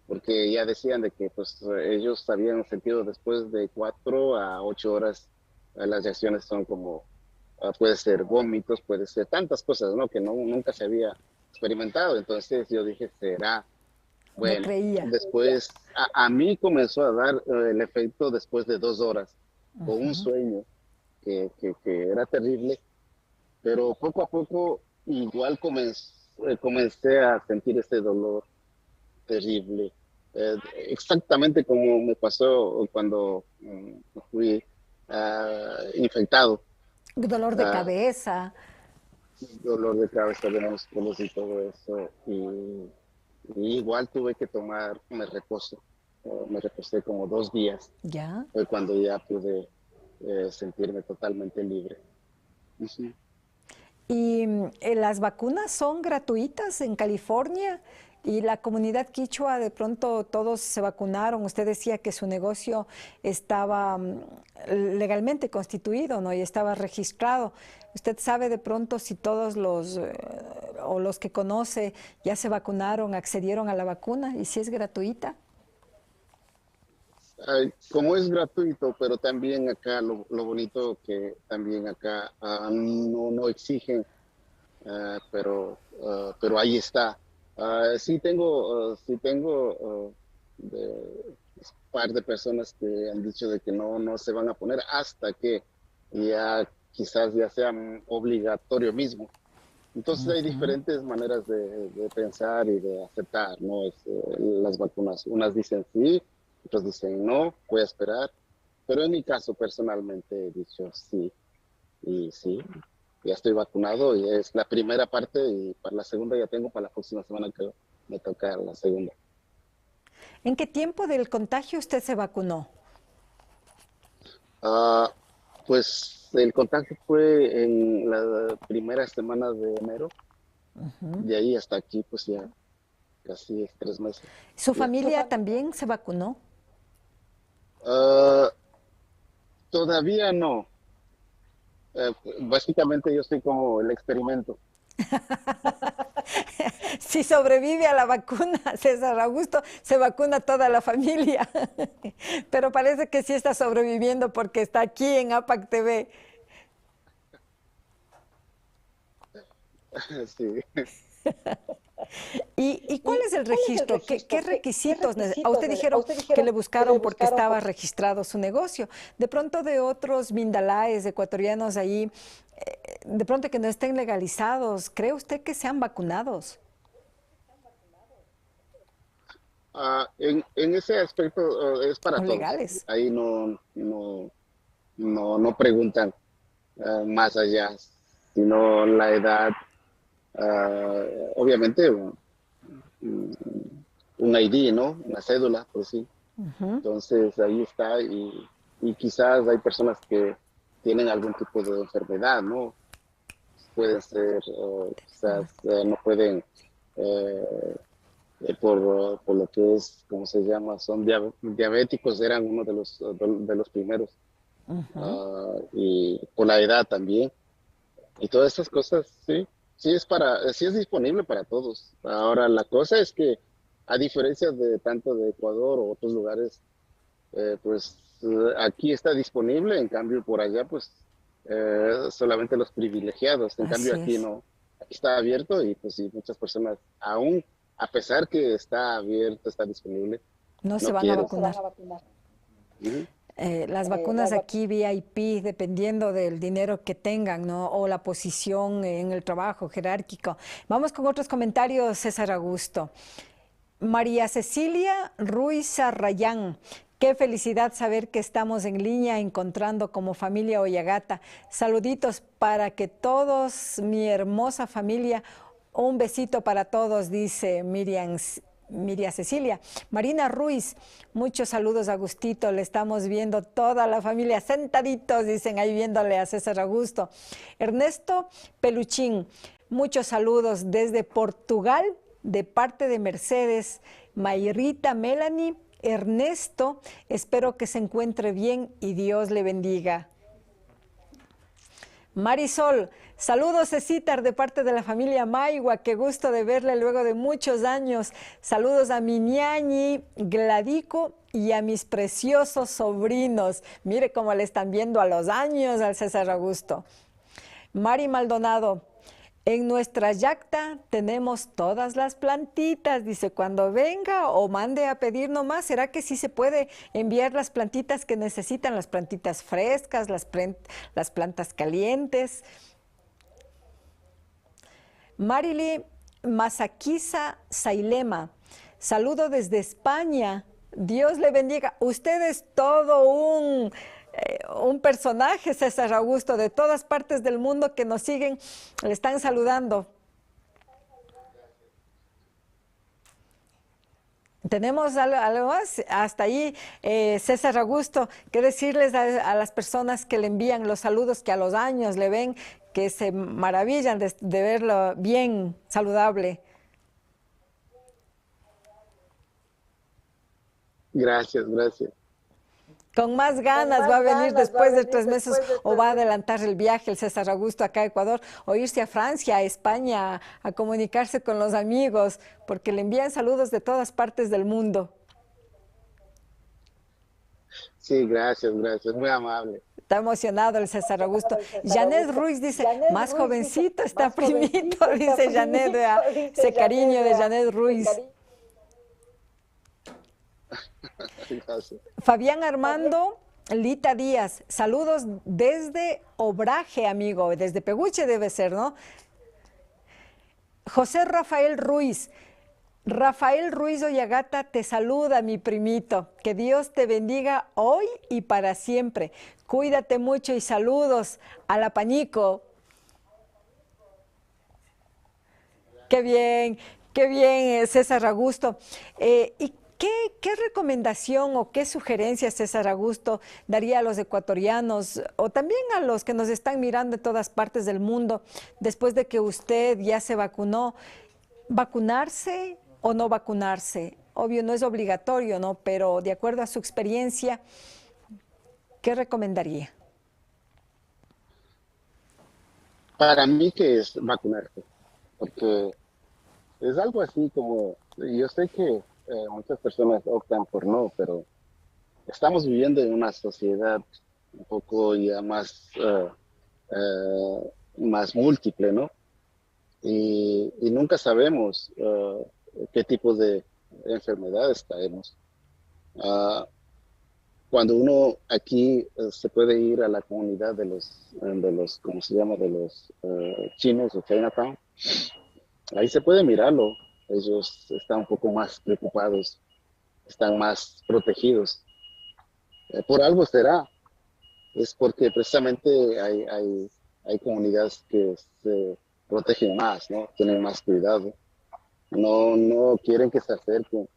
porque ya decían de que pues ellos habían sentido después de 4 a 8 horas, las reacciones son como, puede ser vómitos, puede ser tantas cosas, ¿no? Que nunca se había experimentado. Entonces yo dije, ¿será? Bueno, después a mí comenzó a dar el efecto después de 2 horas, con un sueño que era terrible, pero poco a poco igual comencé a sentir ese dolor terrible, exactamente como me pasó cuando fui infectado. Dolor de cabeza. Dolor de cabeza, de músculos y todo eso, y igual tuve que tomarme reposo. Me reposé como 2 días. ¿Ya? Fue cuando ya pude sentirme totalmente libre. ¿Y las vacunas son gratuitas en California? Y la comunidad quichua, de pronto todos se vacunaron. Usted decía que su negocio estaba legalmente constituido, ¿no? Y estaba registrado. ¿Usted sabe de pronto si todos o los que conoce ya se vacunaron, accedieron a la vacuna y si es gratuita? Como es gratuito, pero también acá lo bonito que también acá no exigen pero ahí está. Sí tengo un par de personas que han dicho de que no se van a poner hasta que ya quizás ya sea obligatorio mismo. Entonces hay diferentes maneras de pensar y de aceptar, ¿no? Las vacunas. Unas dicen sí, otros dicen no, voy a esperar. Pero en mi caso personalmente he dicho sí. Y sí, ya estoy vacunado y es la primera parte y para la segunda ya tengo para la próxima semana que me toca la segunda. ¿En qué tiempo del contagio usted se vacunó? Pues el contagio fue en la primera semana de enero. De ahí hasta aquí, pues ya casi 3 meses. ¿Su familia también se vacunó? Todavía no. Básicamente yo soy como el experimento. Si sobrevive a la vacuna, César Augusto, se vacuna toda la familia. Pero parece que sí está sobreviviendo porque está aquí en APAC TV. Sí. ¿Y cuál es el registro? ¿Qué requisitos? A usted dijeron que le buscaron porque estaba registrado su negocio. De pronto de otros Mindalaes ecuatorianos ahí, de pronto que no estén legalizados, ¿cree usted que sean vacunados? En ese aspecto es para todos. Legales. Ahí no preguntan más allá, sino la edad. Obviamente un ID, ¿no? Una cédula, pues sí. Entonces ahí está y quizás hay personas que tienen algún tipo de enfermedad, ¿no? Pueden ser, quizás no pueden, por lo que es, ¿cómo se llama? Son diabéticos, eran uno de los primeros. Y por la edad también. Y todas esas cosas, sí. Sí es disponible para todos. Ahora, la cosa es que, a diferencia de tanto de Ecuador o otros lugares, pues aquí está disponible, en cambio por allá, pues solamente los privilegiados. En cambio aquí no, aquí está abierto y pues sí, muchas personas aún, a pesar que está abierto, está disponible, no se van a vacunar. Las vacunas aquí VIP, dependiendo del dinero que tengan, ¿no? O la posición en el trabajo jerárquico. Vamos con otros comentarios, César Augusto. María Cecilia Ruiz Arrayán. Qué felicidad saber que estamos en línea encontrando como familia Oyagata. Saluditos para que todos, mi hermosa familia, un besito para todos, dice Miriam Cecilia. Marina Ruiz, muchos saludos, Agustito, le estamos viendo toda la familia sentaditos, dicen ahí viéndole a César Augusto. Ernesto Peluchín, muchos saludos desde Portugal, de parte de Mercedes, Mayrita, Melanie, Ernesto, espero que se encuentre bien y Dios le bendiga. Marisol, saludos Cecitar de parte de la familia Maigua, qué gusto de verle luego de muchos años. Saludos a mi ñañi, Gladico y a mis preciosos sobrinos. Mire cómo le están viendo a los años al César Augusto. Mari Maldonado, en nuestra yacta tenemos todas las plantitas, dice, cuando venga o mande a pedir nomás, ¿será que sí se puede enviar las plantitas que necesitan, las plantitas frescas, las plantas calientes? Marily Masaquisa Sailema, saludo desde España, Dios le bendiga. Usted es todo un personaje, César Augusto, de todas partes del mundo que nos siguen, le están saludando. ¿Tenemos algo más? Hasta ahí, César Augusto, ¿qué decirles a las personas que le envían los saludos, que a los años le ven, que se maravillan de verlo bien, saludable? Gracias, gracias. Con más ganas va a venir después de 3 meses o va a adelantar el viaje el César Augusto acá a Ecuador o irse a Francia, a España, a comunicarse con los amigos, porque le envían saludos de todas partes del mundo. Sí, gracias, muy amable. Está emocionado el César Augusto. Janet Ruiz dice, más jovencito está primito, dice Janet, ese cariño de Janet Ruiz. Fabián Armando Lita Díaz, saludos desde Obraje, amigo, desde Peguche debe ser, ¿no? José Rafael Ruiz Oyagata te saluda, mi primito. Que Dios te bendiga hoy y para siempre. Cuídate mucho y saludos a la Pañico. Qué bien, César Augusto. ¿Y qué recomendación o qué sugerencia, César Augusto, daría a los ecuatorianos o también a los que nos están mirando de todas partes del mundo después de que usted ya se vacunó? ¿Vacunarse o no vacunarse? Obvio, no es obligatorio, ¿no? Pero de acuerdo a su experiencia, ¿qué recomendaría? Para mí que es vacunarse, porque es algo así como, yo sé que muchas personas optan por no, pero estamos viviendo en una sociedad un poco ya más múltiple, ¿no? Y nunca sabemos qué tipo de enfermedades traemos. Cuando uno aquí se puede ir a la comunidad de los ¿cómo se llama? De los chinos o Chinatown, ahí se puede mirarlo. Ellos están un poco más preocupados, están más protegidos. Por algo será. Es porque precisamente hay comunidades que se protegen más, ¿no? Tienen más cuidado. No quieren que se acerquen.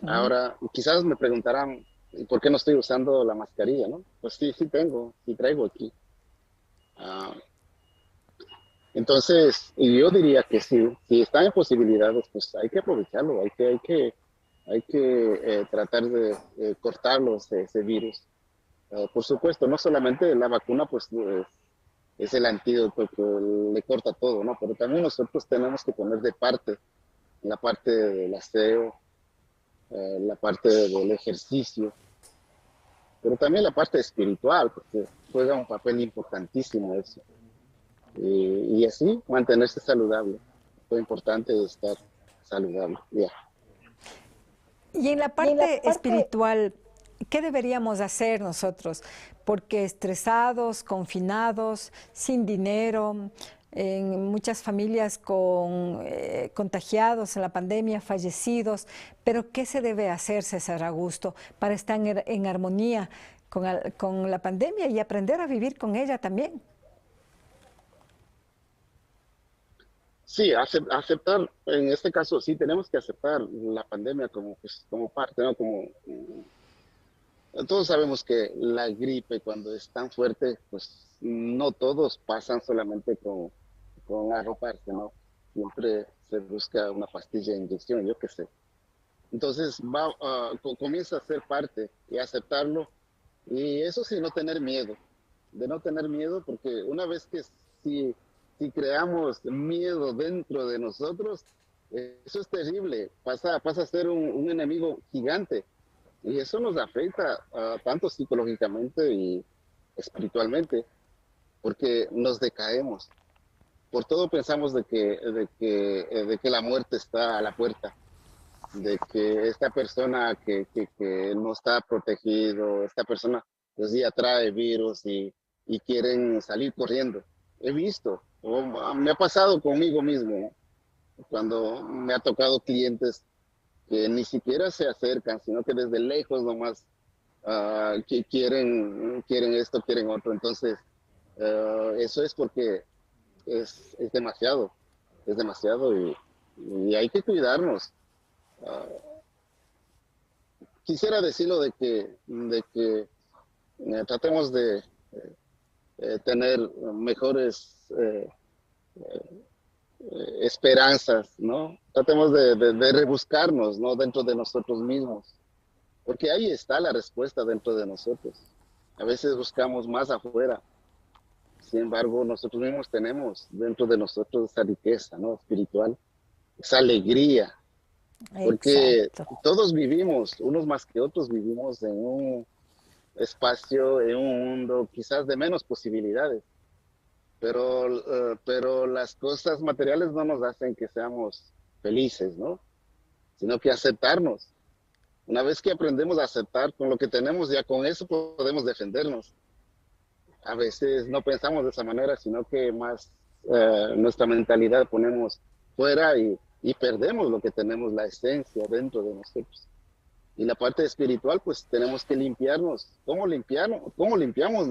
Ahora, quizás me preguntarán, ¿y por qué no estoy usando la mascarilla, no? Pues sí traigo aquí. Entonces, yo diría que sí, si están en posibilidades, pues hay que aprovecharlo, hay que tratar de cortarlo, ese virus. Por supuesto, no solamente la vacuna, pues es el antídoto que le corta todo, ¿no? Pero también nosotros tenemos que poner de parte la parte del aseo, la parte del ejercicio, pero también la parte espiritual, porque juega un papel importantísimo eso. Y así mantenerse saludable. Lo importante es estar saludable. Y en la parte espiritual, ¿qué deberíamos hacer nosotros? Porque estresados, confinados, sin dinero, en muchas familias contagiados en la pandemia, fallecidos, pero ¿qué se debe hacer, César Augusto, para estar en armonía con la pandemia y aprender a vivir con ella también? Sí, aceptar, en este caso sí tenemos que aceptar la pandemia como parte, ¿no? Todos sabemos que la gripe cuando es tan fuerte, pues no todos pasan solamente con arroparse, ¿no? Siempre se busca una pastilla de inyección, yo qué sé. Entonces comienza a ser parte y aceptarlo. Y eso sí, no tener miedo, porque una vez que si creamos miedo dentro de nosotros, eso es terrible, pasa a ser un enemigo gigante. Y eso nos afecta tanto psicológicamente y espiritualmente, porque nos decaemos. Por todo pensamos de que la muerte está a la puerta, de que esta persona que no está protegido, esta persona pues sí atrae virus y quieren salir corriendo. He visto, me ha pasado conmigo mismo, cuando me ha tocado clientes que ni siquiera se acercan, sino que desde lejos nomás que quieren esto, quieren otro. Entonces, eso es porque es demasiado y hay que cuidarnos. Quisiera decirlo de que tratemos de tener mejores esperanzas, ¿no? Tratemos de rebuscarnos, ¿no? Dentro de nosotros mismos, porque ahí está la respuesta dentro de nosotros. A veces buscamos más afuera, sin embargo, nosotros mismos tenemos dentro de nosotros esa riqueza, ¿no? Espiritual, esa alegría, porque todos vivimos, unos más que otros, vivimos en espacio en un mundo quizás de menos posibilidades, pero las cosas materiales no nos hacen que seamos felices, ¿no? Sino que aceptarnos. Una vez que aprendemos a aceptar con lo que tenemos, ya con eso podemos defendernos. A veces no pensamos de esa manera, sino que más nuestra mentalidad ponemos fuera y perdemos lo que tenemos, la esencia dentro de nosotros. Y la parte espiritual, pues tenemos que limpiarnos. ¿Cómo limpiarnos? ¿Cómo limpiamos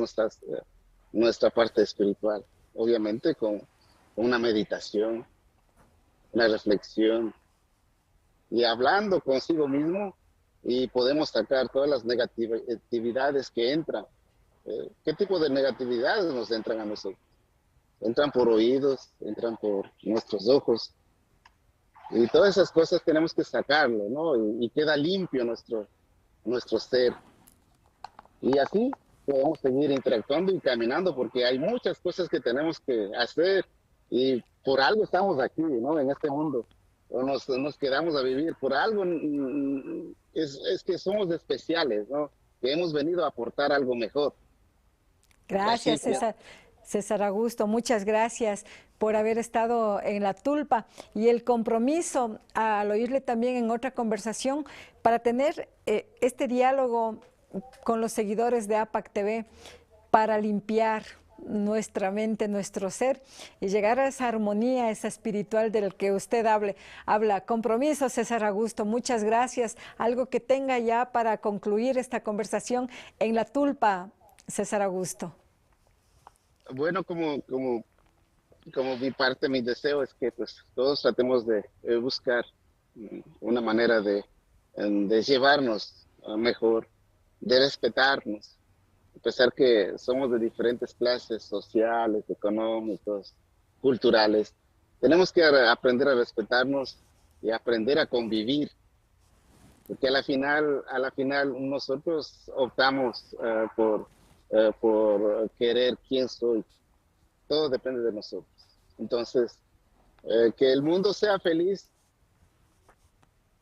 nuestra parte espiritual? Obviamente con una meditación, una reflexión y hablando consigo mismo, y podemos sacar todas las negatividades que entran. ¿Qué tipo de negatividades nos entran a nosotros? Entran por oídos, entran por nuestros ojos. Y todas esas cosas tenemos que sacarlo, ¿no? Y queda limpio nuestro ser. Y así podemos seguir interactuando y caminando, porque hay muchas cosas que tenemos que hacer. Y por algo estamos aquí, ¿no? En este mundo. O nos quedamos a vivir. Por algo es que somos especiales, ¿no? Que hemos venido a aportar algo mejor. Gracias, César Augusto, muchas gracias por haber estado en La Tulpa y el compromiso al oírle también en otra conversación para tener este diálogo con los seguidores de APAC TV para limpiar nuestra mente, nuestro ser y llegar a esa armonía, esa espiritual del que usted habla. Compromiso, César Augusto, muchas gracias. Algo que tenga ya para concluir esta conversación en La Tulpa, César Augusto. Bueno, como mi parte, mi deseo es que pues todos tratemos de buscar una manera de llevarnos mejor, de respetarnos, a pesar que somos de diferentes clases sociales, económicos, culturales. Tenemos que aprender a respetarnos y aprender a convivir, porque a la final nosotros optamos por querer quién soy. Todo depende de nosotros. Entonces, que el mundo sea feliz,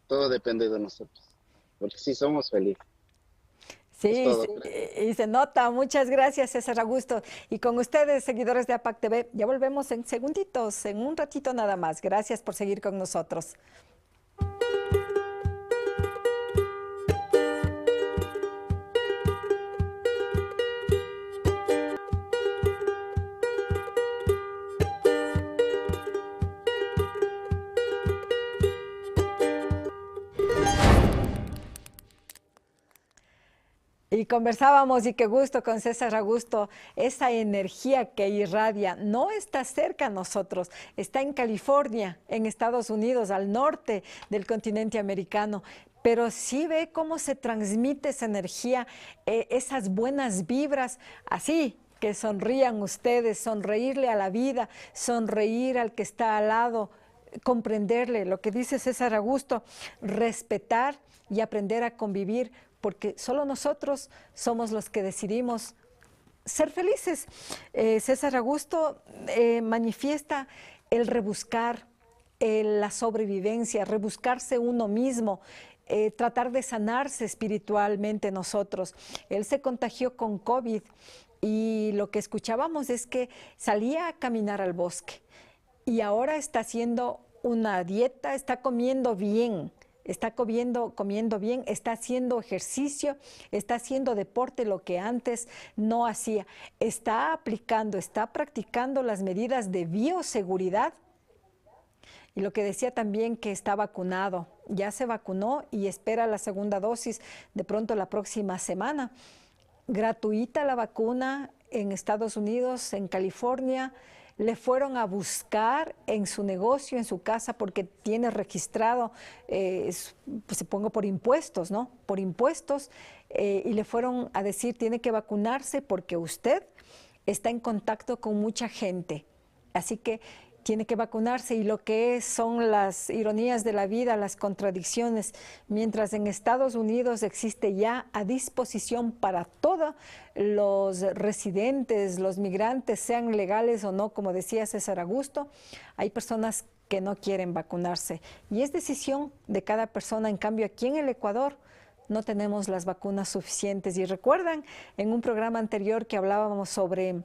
todo depende de nosotros, porque sí somos felices. Sí, y se nota. Muchas gracias, César Augusto. Y con ustedes, seguidores de APAC TV, ya volvemos en segunditos, en un ratito nada más. Gracias por seguir con nosotros. Y conversábamos, y qué gusto, con César Augusto, esa energía que irradia no está cerca a nosotros, está en California, en Estados Unidos, al norte del continente americano, pero sí ve cómo se transmite esa energía, esas buenas vibras, así que sonrían ustedes, sonreírle a la vida, sonreír al que está al lado, comprenderle, lo que dice César Augusto, respetar y aprender a convivir, porque solo nosotros somos los que decidimos ser felices. César Augusto manifiesta el rebuscar, la sobrevivencia, rebuscarse uno mismo, tratar de sanarse espiritualmente nosotros. Él se contagió con COVID y lo que escuchábamos es que salía a caminar al bosque y ahora está haciendo una dieta, está comiendo bien. Está comiendo bien, está haciendo ejercicio, está haciendo deporte, lo que antes no hacía. Está aplicando, está practicando las medidas de bioseguridad. Y lo que decía también que está vacunado, ya se vacunó y espera la segunda dosis de pronto la próxima semana. Gratuita la vacuna en Estados Unidos, en California. Le fueron a buscar en su negocio, en su casa, porque tiene registrado, pues supongo por impuestos, ¿no? Por impuestos, y le fueron a decir, tiene que vacunarse porque usted está en contacto con mucha gente. Así que tiene que vacunarse, y lo que son las ironías de la vida, las contradicciones, mientras en Estados Unidos existe ya a disposición para todos los residentes, los migrantes, sean legales o no, como decía César Augusto, hay personas que no quieren vacunarse y es decisión de cada persona. En cambio, aquí en el Ecuador no tenemos las vacunas suficientes. Y recuerdan en un programa anterior que hablábamos sobre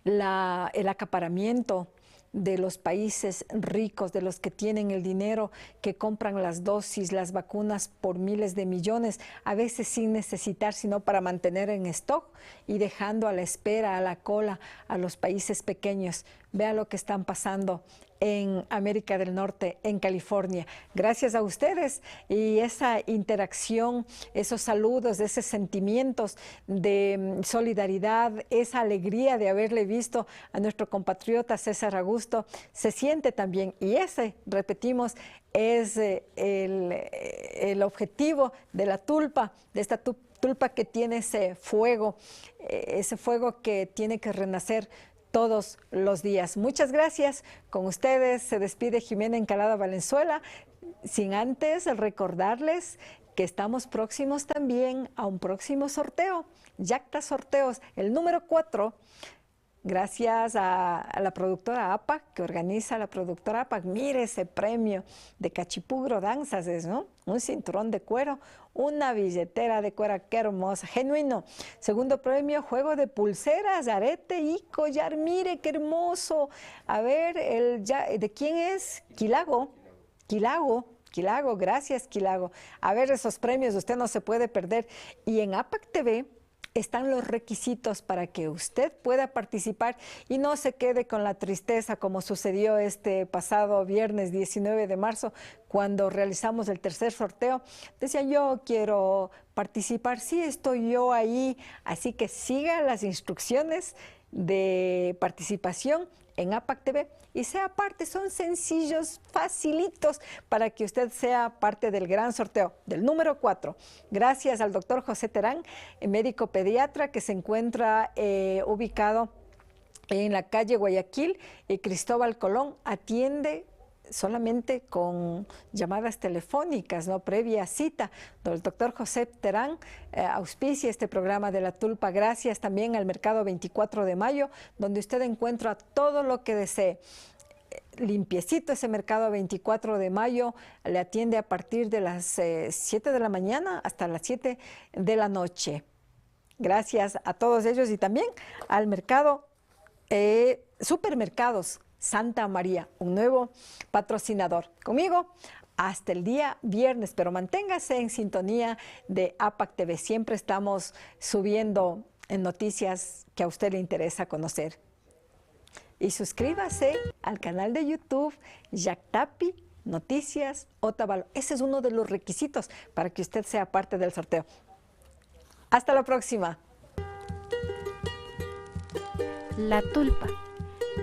el acaparamiento de los países ricos, de los que tienen el dinero, que compran las dosis, las vacunas por miles de millones, a veces sin necesitar, sino para mantener en stock y dejando a la espera, a la cola, a los países pequeños. Vea lo que están pasando en América del Norte, en California. Gracias a ustedes y esa interacción, esos saludos, esos sentimientos de solidaridad, esa alegría de haberle visto a nuestro compatriota César Augusto, se siente también. Y ese, repetimos, es el objetivo de la tulpa, de esta tulpa que tiene ese fuego que tiene que renacer todos los días. Muchas gracias. Con ustedes se despide Jimena Encalada Valenzuela, sin antes recordarles que estamos próximos también a un próximo sorteo, Yacta Sorteos, el número 4. Gracias a la productora APAC, que organiza la productora APAC. Mire ese premio de Cachipugro Danzas, ¿no? Un cinturón de cuero, una billetera de cuero, qué hermosa, genuino. Segundo premio, juego de pulseras, arete y collar. Mire qué hermoso. A ver, ¿de quién es? Quilago, gracias Quilago. A ver, esos premios usted no se puede perder. Y en APAC TV están los requisitos para que usted pueda participar y no se quede con la tristeza como sucedió este pasado viernes 19 de marzo cuando realizamos el tercer sorteo. Decía, yo quiero participar, sí estoy yo ahí, así que siga las instrucciones de participación en APAC TV y sea parte. Son sencillos, facilitos para que usted sea parte del gran sorteo del número 4. Gracias al doctor José Terán, médico pediatra que se encuentra ubicado en la calle Guayaquil y Cristóbal Colón. Atiende solamente con llamadas telefónicas, no previa cita. El doctor José Terán auspicia este programa de la tulpa. Gracias también al Mercado 24 de Mayo, donde usted encuentra todo lo que desee. Limpiecito ese Mercado 24 de Mayo, le atiende a partir de las 7 de la mañana hasta las 7 de la noche. Gracias a todos ellos y también al mercado Supermercados Santa María, un nuevo patrocinador. Conmigo hasta el día viernes, pero manténgase en sintonía de APAC TV. Siempre estamos subiendo en noticias que a usted le interesa conocer. Y suscríbase al canal de YouTube Yactapi Noticias Otavalo. Ese es uno de los requisitos para que usted sea parte del sorteo. Hasta la próxima. La tulpa.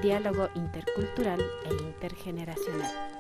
Diálogo intercultural e intergeneracional.